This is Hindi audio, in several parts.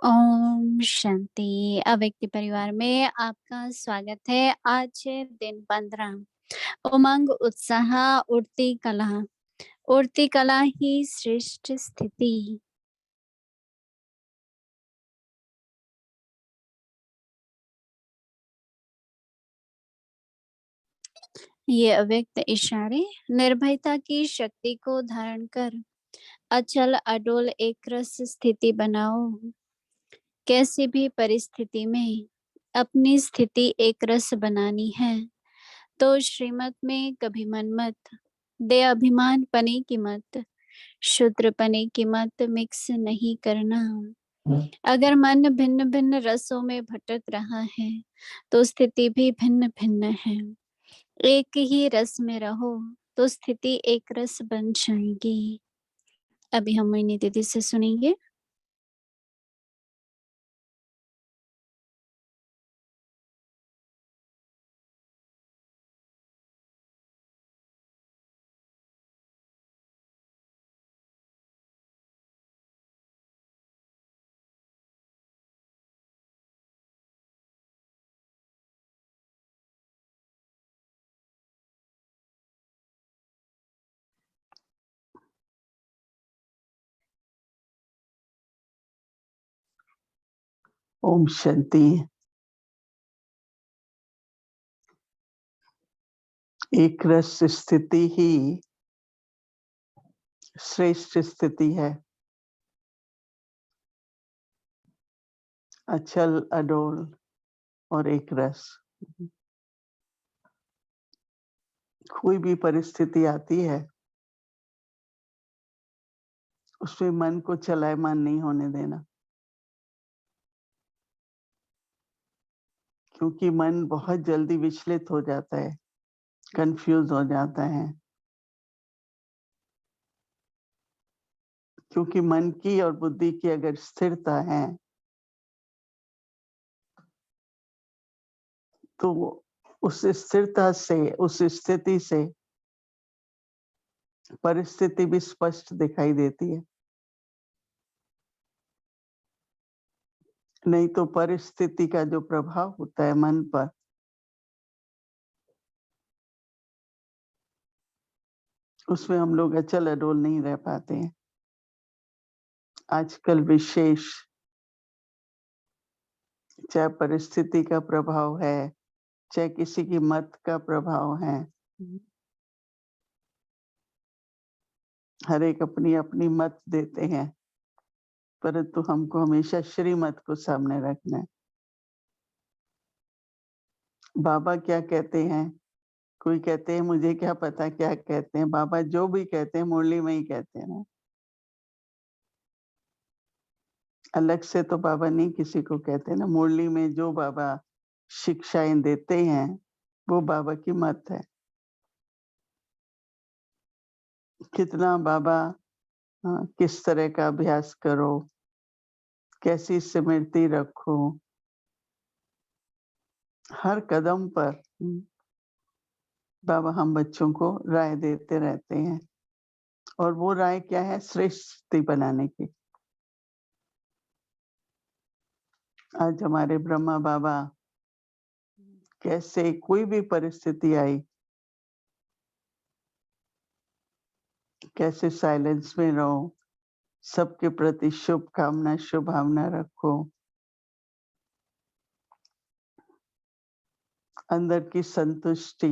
ओम शांति। अव्यक्ति परिवार में आपका स्वागत है। आज है दिन 15। उमंग, उत्साह, उड़ती कला। उड़ती कला ही श्रेष्ठ स्थिति। ये अव्यक्त इशारे निर्भयता की शक्ति को धारण कर अचल अडोल एक रस स्थिति बनाओ। कैसी भी परिस्थिति में अपनी स्थिति एक रस बनानी है तो श्रीमत में कभी मन मत दे, अभिमान पने की मत, शुद्र पने की मत मिक्स नहीं करना। अगर मन भिन्न भिन्न रसों में भटक रहा है तो स्थिति भी भिन्न भिन्न है। एक ही रस में रहो तो स्थिति एक रस बन जाएगी। अभी हम मोहिनी दीदी से सुनेंगे। ओम शांति। एक रस स्थिति ही श्रेष्ठ स्थिति है। अचल अडोल और एक रस। कोई भी परिस्थिति आती है उसमें मन को चलायमान नहीं होने देना, क्योंकि मन बहुत जल्दी विचलित हो जाता है, कंफ्यूज हो जाता है। क्योंकि मन की और बुद्धि की अगर स्थिरता है तो उस स्थिरता से, उस स्थिति से परिस्थिति भी स्पष्ट दिखाई देती है। नहीं तो परिस्थिति का जो प्रभाव होता है मन पर, उसमें हम लोग अचल अडोल नहीं रह पाते हैं। आजकल विशेष, चाहे परिस्थिति का प्रभाव है, चाहे किसी की मत का प्रभाव है, हर एक अपनी अपनी मत देते हैं, परंतु हमको हमेशा श्रीमत को सामने रखना है। बाबा क्या कहते हैं? कोई कहते हैं मुझे क्या पता क्या कहते हैं। बाबा जो भी कहते हैं मुरली में ही कहते हैं ना। अलग से तो बाबा नहीं किसी को कहते ना। मुरली में जो बाबा शिक्षाएं देते हैं वो बाबा की मत है। कितना बाबा किस तरह का अभ्यास करो, कैसी स्मृति रखो, हर कदम पर बाबा हम बच्चों को राय देते रहते हैं। और वो राय क्या है? श्रेष्ठ स्थिति बनाने की। आज हमारे ब्रह्मा बाबा कैसे कोई भी परिस्थिति आई, कैसे साइलेंस में रहो, सबके प्रति शुभकामना शुभावना रखो, अंदर की संतुष्टि।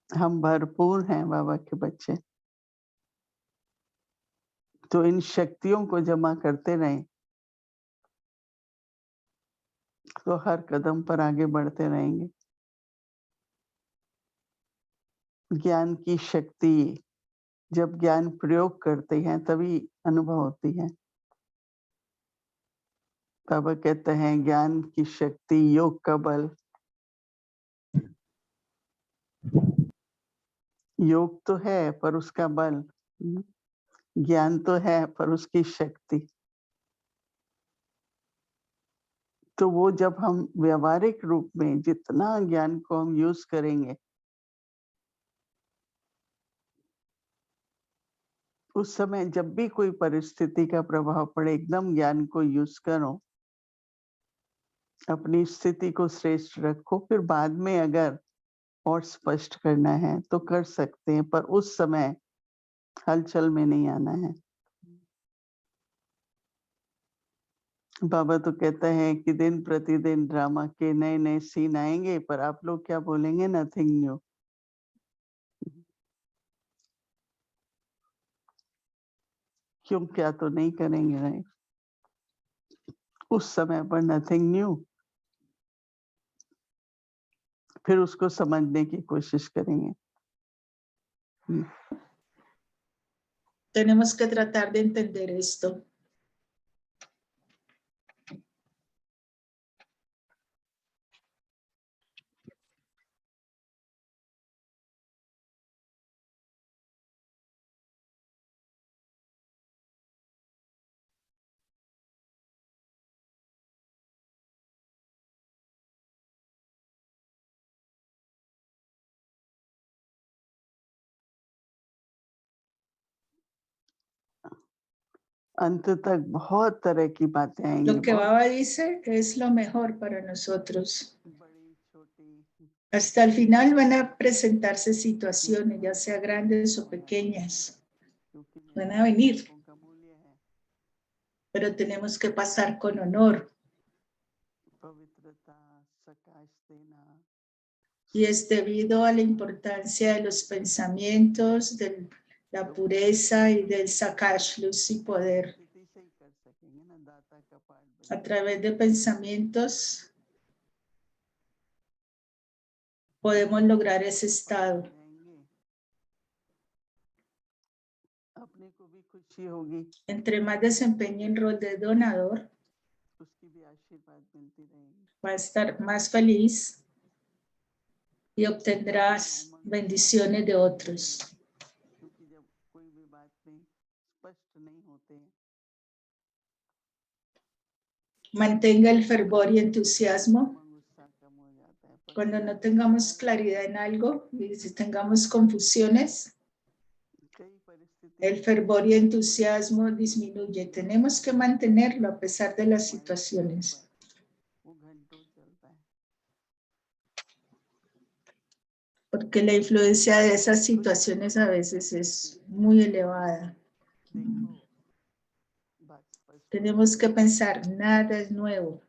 हम भरपूर हैं बाबा के बच्चे, तो इन शक्तियों को जमा करते रहें तो हर कदम पर आगे बढ़ते रहेंगे। ज्ञान की शक्ति, जब ज्ञान प्रयोग करते हैं तभी अनुभव होती है। बाबा कहते हैं ज्ञान की शक्ति, योग का बल। योग तो है पर उसका बल, ज्ञान तो है पर उसकी शक्ति। तो वो जब हम व्यवहारिक रूप में जितना ज्ञान को हम यूज करेंगे, उस समय जब भी कोई परिस्थिति का प्रभाव पड़े, एकदम ज्ञान को यूज़ करो। अपनी स्थिति को श्रेष्ठ रखो, फिर बाद में अगर और स्पष्ट करना है तो कर सकते हैं, पर उस समय हलचल में नहीं आना है। बाबा तो कहते हैं कि दिन प्रतिदिन ड्रामा के नए-नए सीन आएँगे, पर आप लोग क्या बोलेंगे? Nothing new. क्यों, क्या तो नहीं करेंगे, राइट? उस समय पर नथिंग न्यू, फिर उसको समझने की कोशिश करेंगे। Tenemos que tratar de entender esto. अंत तक बहुत तरह की बातें आएँगी, Lo que बहुत Baba dice es lo mejor para nosotros. बड़ी, छोटी, Hasta el final van a presentarse situaciones, ya sea grandes o pequeñas. क्योंकि Van a venir, मेहनत का मूल्य है, pero tenemos que pasar con honor. पवित्रता, प्रकाश देना, Y es debido a la importancia de los pensamientos, de la pureza y del Sakash, luz y poder. स्थिति से ही कर सकेंगे ना, दाता का पाठ A बन través de pensamientos podemos lograr ese estado. जाएंगे। अपने को भी खुशी होगी, Entre más desempeñe el rol de donador, उसकी भी आशीर्वाद मिलती रहेगी। va a estar más feliz y obtendrás bendiciones de otros. क्योंकि जब कोई भी बात में स्पष्ट नहीं होते हैं, Mantenga el fervor y entusiasmo. गुस्सा कम हो जाता है, पर Cuando no tengamos claridad en algo y si tengamos confusiones, कई परिस्थिति el fervor y entusiasmo disminuye. Tenemos que mantenerlo a pesar de las situaciones. वो घंटों चलता है। Porque la influencia de esas situaciones a veces es muy elevada. देखो, बात स्पष्ट Tenemos que pensar, nada es nuevo.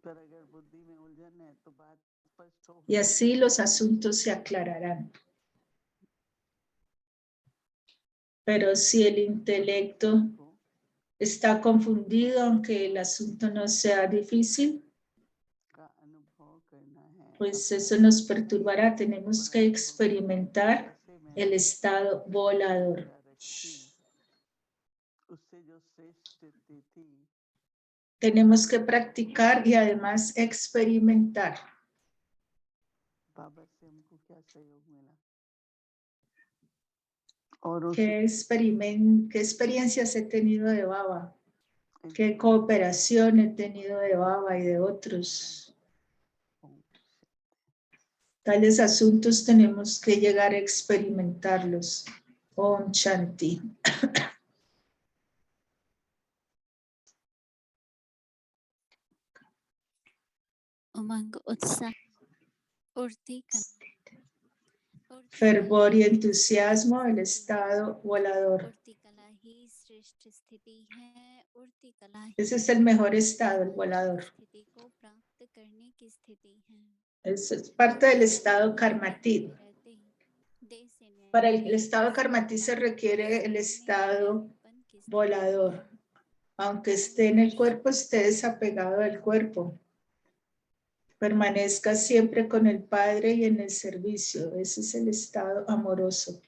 पर अगर बुद्धि में उलझन है तो बात स्पष्ट हो Y así los asuntos se aclararán. Pero si el intelecto está confundido, aunque el asunto no sea difícil, का अनुभव करना है, pues eso nos perturbará. Tenemos que experimentar el estado volador. उससे जो श्रेष्ठ स्थिति Tenemos que practicar y además experimentar. बाबा से हमको क्या सहयोग मिला और उस ¿Qué experiencias he tenido de Baba? ¿Qué cooperación he tenido de Baba y de otros? Tales asuntos tenemos que llegar a experimentarlos. Om Shanti. उमंग उत्साह उड़ती Fervor y entusiasmo, el estado volador. उड़ती कला ही श्रेष्ठ स्थिति है, उड़ती कला ही Ese es el mejor estado, el volador. स्थिति को प्राप्त करने की स्थिति है। Es parte del estado karmatit. Para el estado karmatit se requiere el estado volador. Aunque esté en el cuerpo, esté desapegado del cuerpo. Permanezca siempre con el Padre y en el servicio. Ese es el estado amoroso.